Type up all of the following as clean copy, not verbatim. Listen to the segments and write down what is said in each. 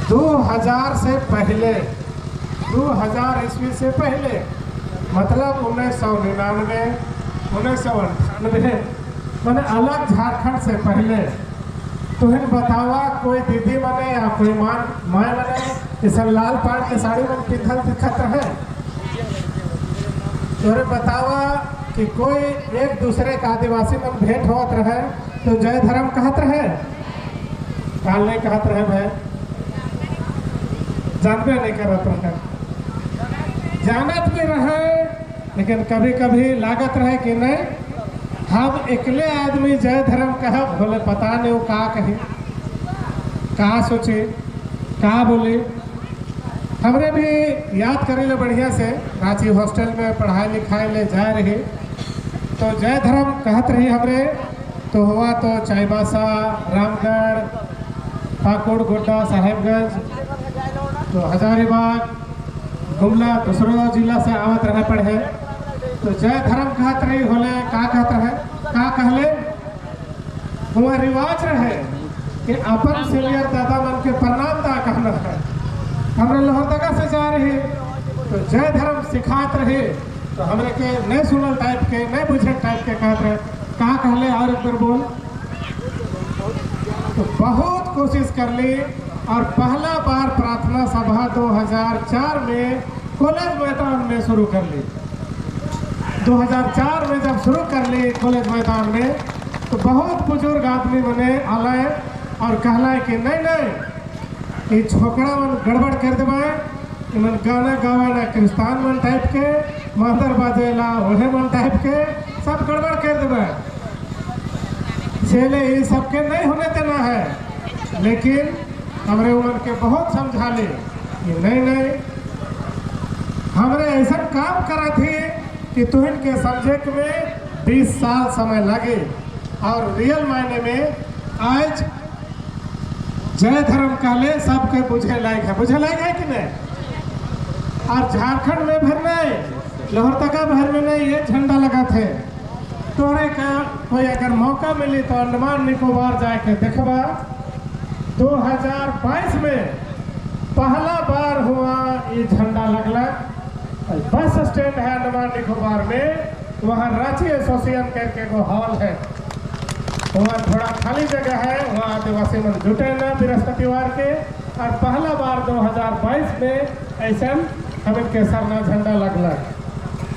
2000 से पहले, 2000 ईस्वी से पहले, मतलब 1999, 1998, मैंने अलग झारखंड से पहले। तो इन बतावा कोई दीदी मने या कोई माँ मने इस लाल पाट के साड़ी में पिंधल दिखत रहे। तोरे बतावा कि कोई एक दूसरे का आदिवासी में भेंट होत रहे तो जय धर्म कहत रहे, काल नहीं कहत रहे भाई, जानबे नहीं करत रहे, जानत भी रहे, लेकिन कभी कभी लागत रहे कि नहीं हम अकेले आदमी जय धर्म कहब, बोले पता नहीं वो का कही, का सोचे, का बोले। हमरे भी याद करे ले बढ़िया से, रांची हॉस्टल में पढ़ाई लिखाई ले जा रही तो जय धर्म कहत रही हमरे। तो हुआ तो चाईबासा, रामगढ़, पाकुड़, गोड्डा, साहेबगंज, तो हजारीबाग, गुमला, दूसरों जिला से आवत रहे पढ़े। तो जय धर्म कहत रही होले, का कहत रहे, का कहले, हुआ रिवाज रहे कि अपन सीनियर दादा मन के प्रणाम दा कहना है। हमरे लोहरदगा से जा रही तो जय धर्म सिखात रहे, तो हमरे के नहीं सुनल टाइप के, नहीं बुझे टाइप के कहत रहे, का कहले और एक बार बोल। तो बहुत कोशिश कर ली और पहला बार प्रार्थना सभा 2004 में कॉलेज मैदान में शुरू कर ली। 2004 में जब शुरू कर ली कॉलेज मैदान में तो बहुत बुजुर्ग आदमी बने आलाए और कहलाए कि नहीं नहीं ये छोकरा मन गड़बड़ कर देवाए, इमन गाना गावे ना क्रिस्तान मन टाइप के, मादर बाजेला वहे मन टाइप के, सब गड़बड़ कर देवाए, चले ये सबके नहीं होने देना है। लेकिन हमरे उमन के बहुत समझा ले कि नहीं नहीं हमरे ऐसा काम करा थे कि तुहन के समझे में 20 साल समय लगे और रियल मायने में आज जय धर्म कहले सबके बुझे लायक है, बुझे लायक है कि नहीं। और झारखंड में भर नहीं, लोहरदगा भर में नहीं, ये झंडा लगा थे। तोरे का कोई अगर मौका मिली तो अंडमान निकोबार जाके देखबा। 2022 में पहला बार हुआ ये झंडा लगला। बस स्टैंड है अंडमान निकोबार में, वहाँ रांची एसोसिएशन करके को हॉल है, वहाँ थोड़ा खाली जगह है, वहाँ आदिवासी मन जुटे ना बृहस्पतिवार के। और पहला बार 2022 में ऐसा हम इनके सरना झंडा लगला।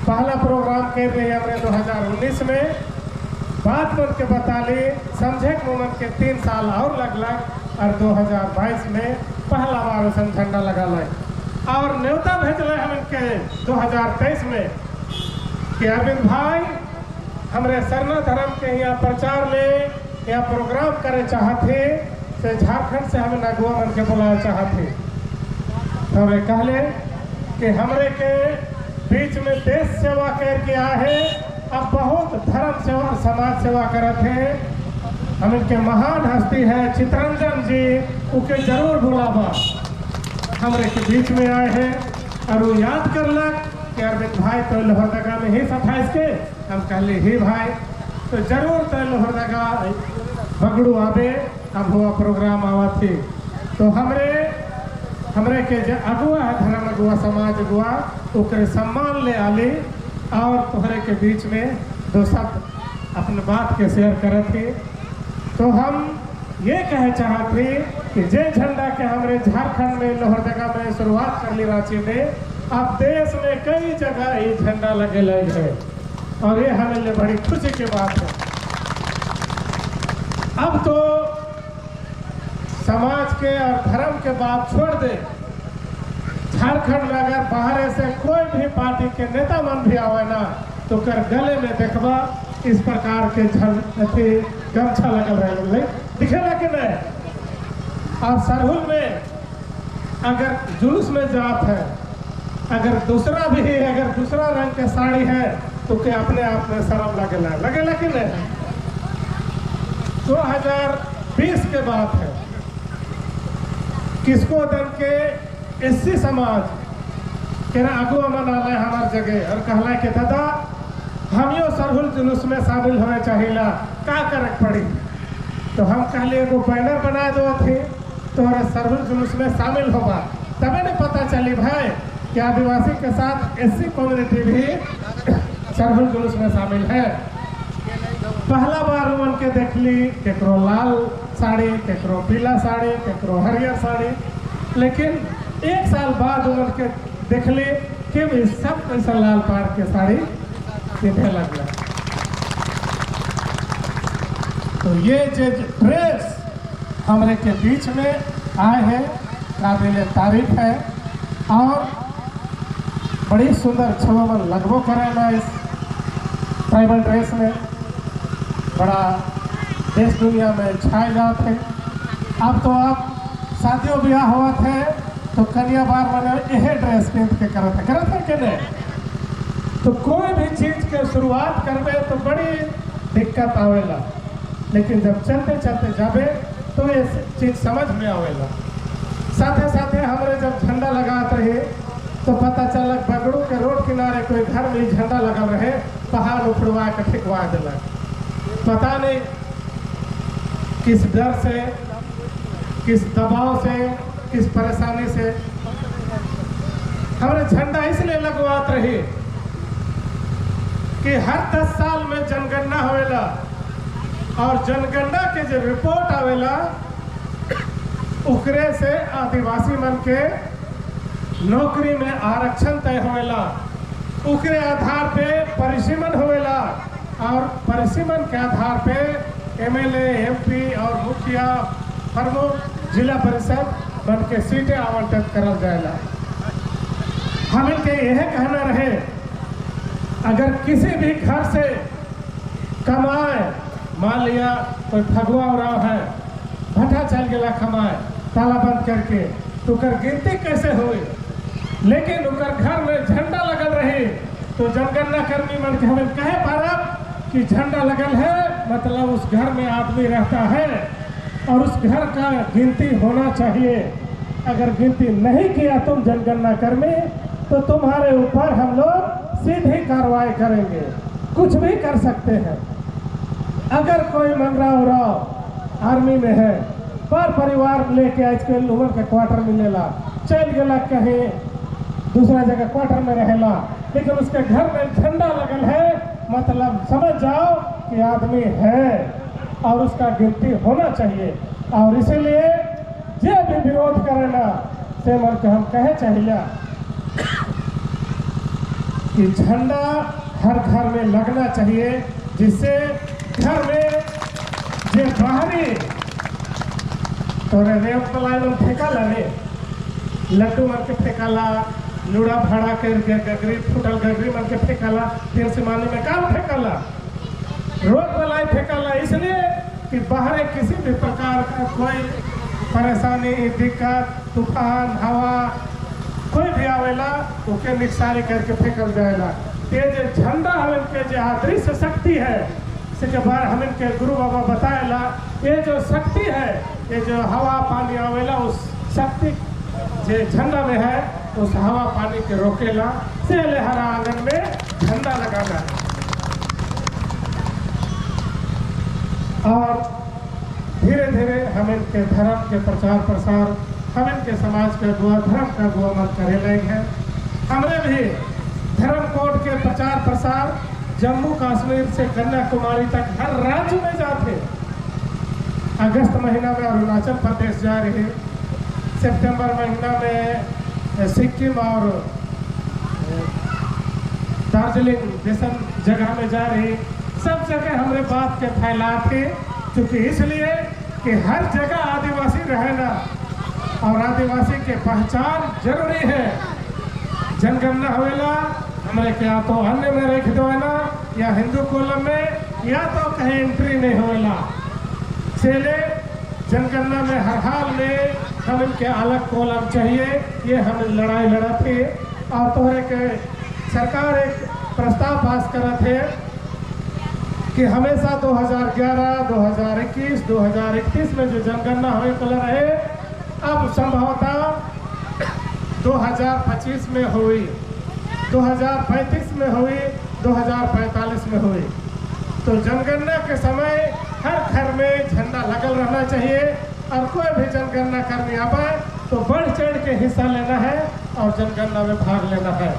पहला प्रोग्राम कर रही हमने 2019 में, बात बन के बता ली, समझे मोमेंट के 3 साल और लगला और 2022 में पहला बार ऐसा झंडा लगा ला। और न्योता भेजल हम इनके 2023 में कि अरविंद भाई हमरे सरना धर्म के यहाँ प्रचार ले या प्रोग्राम करे चाहते से झारखंड से हमें नगुआ मन के बुलाया चाहते। तो कहले कि हमरे के बीच में देश सेवा करके आए, अब बहुत धर्म सेवा समाज सेवा करते हैं। हम इनके महान हस्ती है चितरंजन जी, उके जरूर बुलावा। हमरे के बीच में आए हैं और वो याद करलक कि अरविंद भाई तो लोहरदगा में ही 27 के, हम कहले ही भाई तो जरूर तो लोहरदगा बगड़ू आवे, अब हुआ प्रोग्राम आवा थी। तो हमरे के जो अगुआ है धर्म अगुआ समाज अगुआ ओकरे सम्मान ले आली और तोहरे के बीच में 2 शब्द अपने बात के शेयर करे थे। तो हम ये कहे चाहते कि जय झंडा के हमरे झारखंड में लोहरदगा में शुरुआत कर ली रांची में, अब देश में कई जगह ये झंडा लगे लगे है और ये हमें लिए बड़ी खुशी की बात है। अब तो समाज के और धर्म के बात छोड़ दे, झारखंड में अगर बाहर से कोई भी पार्टी के नेता मन भी आवे ना तो कर गले में देखबा इस प्रकार के गमछा लगल रहे दिखेला कि नहीं। और सरहुल में अगर जुलूस में जात है, अगर दूसरा भी अगर दूसरा रंग के साड़ी है तो के अपने आप में शर्म लगेला कि नहीं। 2020 के बात है, किसको दन के एससी समाज के अगुआ मना ले हमार जगह और कहला कि दादा हमियो सरहुल जुलूस में शामिल होने चाहिए, का करे पड़ी। तो हम कहले एगो बैनर बना दो थे तोहरे सर्विस जुलूस में शामिल होगा, तबे नहीं पता चली भाई कि आदिवासी के साथ एससी कम्युनिटी भी सर्विस जुलूस में शामिल है। पहला बार उमन के देखली केकरो लाल साड़ी, केकरो पीला साड़ी, केकरो हरियर साड़ी, लेकिन एक साल बाद उमन के देखली कि भी सब पैसा लाल पाड़ के साड़ी पिंधे लगला। तो ये जो ड्रेस हमारे के बीच में आए हैं काबिल तारीफ है और बड़ी सुंदर छवमन लगभो करेला। इस ट्राइबल ड्रेस में बड़ा देश दुनिया में छाए जाते हैं। अब तो आप शादियों ब्याह हुआ थे तो कन्या बार मैंने यह ड्रेस पहन के करत है कि नहीं। तो कोई भी चीज के शुरुआत करबे तो बड़ी दिक्कत आवेला, लेकिन जब चलते चलते जाबे तो ये चीज समझ में आवेला। साथे साथे हमारे जब झंडा लगाते रहे तो पता चलक बगड़ू के रोड किनारे कोई घर में झंडा लगा रहे, पहाड़ उखड़वा के ठेकवा दिलक। पता नहीं किस डर से, किस दबाव से, किस परेशानी से हमारे झंडा इसलिए लगवाते रहे कि हर 10 साल में जनगणना होवेला और जनगणना के जो रिपोर्ट आवेला उकरे से आदिवासी मन के नौकरी में आरक्षण तय होवेला, उकरे आधार पे परिसीमन होवेला और परिसीमन के आधार पे एमएलए, एमपी और मुखिया, प्रमुख, जिला परिषद बन के सीटें आवंटित करल जाएला। हम इनके यह कहना रहे, अगर किसी भी घर से कमाए, मान लिया कोई फगुआ उड़ाव है, भट्टा चल गया कमाए ताला बंद करके, तो कर गिनती कैसे हुई? लेकिन उनका घर में झंडा लगल रही तो जनगणना कर्मी मन के हमें कहे पारब कि झंडा लगल है मतलब उस घर में आदमी रहता है और उस घर का गिनती होना चाहिए। अगर गिनती नहीं किया तुम जनगणना कर्मी तो तुम्हारे ऊपर हम लोग सीधी कार्रवाई करेंगे, कुछ भी कर सकते हैं। अगर कोई मंगरा उराव आर्मी में है, पर परिवार लेके आजकल उमर के क्वार्टर मिलेला, चल गया कहीं दूसरा जगह क्वार्टर में रहेला, लेकिन उसके घर में झंडा लगल है मतलब समझ जाओ कि आदमी है और उसका गिनती होना चाहिए। और इसीलिए जो भी विरोध करेला से मन के हम कहे चाहिए कि झंडा हर घर में लगना चाहिए, जिससे घर में जो बाहरी तोरे रेप पलाय में फेंकाला रे, लड्डू मन के फेंकाला, लूड़ा भाड़ा करके गगरी फुटल गगरी मन के फेंकाला, फिर सिमानी में काम फेंकाला, रोड पलाय फेंकाला, इसलिए कि बाहर किसी भी प्रकार का कोई परेशानी, दिक्कत, तूफान, हवा कोई भी आवेला उसके निस्तारी करके फेंकल जाएगा। ये जो झंडा हम के जो अदृश्य शक्ति है, इसके बारे हम इनके गुरु बाबा बताएला, ये जो शक्ति है, ये जो हवा पानी आवेला उस शक्ति जो झंडा में है उस हवा पानी के रोकेला, से हर आंगन में झंडा लगाना है। और धीरे धीरे हम इनके धर्म के प्रचार प्रसार, हम इनके समाज के दुआ धर्म का दुआ मत करे लगे हैं। हमने भी धर्म कोड के प्रचार प्रसार जम्मू कश्मीर से कन्याकुमारी तक हर राज्य में जाते। अगस्त महीना में अरुणाचल प्रदेश जा रहे, सितंबर महीना में सिक्किम और दार्जिलिंग जैसा जगह में जा रही। सब जगह हमारे बात के फैलाते, क्योंकि इसलिए कि हर जगह आदिवासी रहना और आदिवासी के पहचान जरूरी है। जनगणना होवेला हमारे क्या तो अन्य में रख देना या हिंदू कॉलम में, या तो कहीं एंट्री नहीं होवेला। इसलिए जनगणना में हर हाल में हम इनके अलग कॉलम चाहिए, ये हम लड़ाई लड़ा थे। और तोहरे के सरकार एक प्रस्ताव पास करा थे कि हमेशा 2011, 2021, 2031 में जो जनगणना हुई कल रहे, अब संभवतः 2025 में हुई, 2035 में हुई, 2045 में हुई। तो जनगणना के समय हर घर में झंडा लगल रहना चाहिए और कोई भी जनगणना करने आवे तो बढ़ चढ़ के हिस्सा लेना है और जनगणना में भाग लेना है।